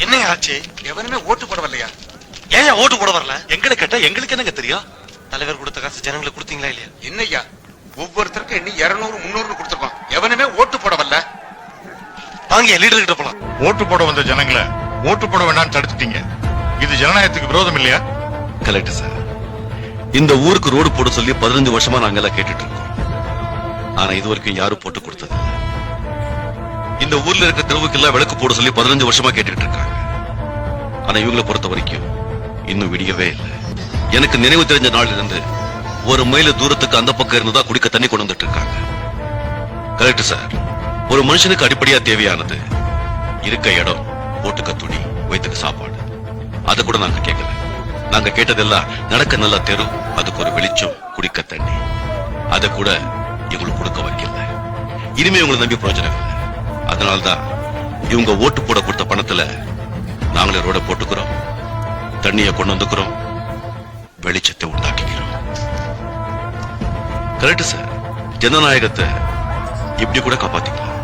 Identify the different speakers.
Speaker 1: என்ன ஆச்சு?
Speaker 2: எவனுமே ஓட்டு போட வரலையா?
Speaker 1: ஏன் ஓட்டு போட வரல?
Speaker 3: எங்களை கேட்டா எங்களுக்கு என்னங்க தெரியும்?
Speaker 1: தலைவர் கொடுத்த காசு ஜனங்களுக்கு கொடுத்தீங்களா இல்லையா?
Speaker 2: என்னய்யா, ஒவ்வொருத்தருக்கும் எண்ணி 200 300 கொடுத்துருக்கோம். எவனுமே ஓட்டு போட வரல.
Speaker 1: வாங்க லீடர் கிட்ட போலாம்.
Speaker 4: ஓட்டு போட வந்த ஜனங்களை ஓட்டு போட வேண்டாம்னு தடுத்துட்டீங்க. இது ஜனநாயகத்துக்கு விரோதம் இல்லையா?
Speaker 3: Correct sir. இந்த ஊருக்கு ரோடு போட சொல்லி 15 வருஷமா நாங்க எல்லாம் கேட்டுட்டு இருக்கோம். ஆனா இது வரைக்கும் யாரும் போட்டு கொடுத்தது இல்ல. இந்த ஊர்ல இருக்க தெருவுக்கெல்லாம் விளக்கு போட சொல்லி 15 வருஷமா கேட்டுட்டு இருக்காங்க. ஆனா இவங்களை பொறுத்த வரைக்கும் இன்னும் விடியவே இல்லை. எனக்கு நினைவு தெரிஞ்ச நாள்ல இருந்து ஒரு மைல தூரத்துக்கு அந்த பக்கம் இருந்துதான் குடிக்க தண்ணி கொண்டு வந்துட்டு இருக்காங்க. Correct sir. ஒரு மனுஷனுக்கு அடிப்படையா தேவையானது இருக்க இடம், போட்டுக்க துணி, வயிற்றுக்கு சாப்பாடு. அதை கூட நாங்க கேட்கல. நாங்க கேட்டதெல்லாம் நடக்க நல்ல தெரு, அதுக்கு ஒரு வெளிச்சம், குடிக்க தண்ணி. அதை கூட இவங்களுக்கு கொடுக்க வைக்கல. இனிமே இவங்களை நம்பி பிரயோஜனம் இல்லை. அதனால்தான் இவங்க ஓட்டு போட கொடுத்த பணத்துல நாங்களே ரோட போட்டுக்கிறோம், தண்ணியை கொண்டு வந்துக்கிறோம், வெளிச்சத்தை உண்டாக்கிக்கிறோம். Correct sir. ஜனநாயகத்தை இப்படி கூட காப்பாத்திக்கலாம்.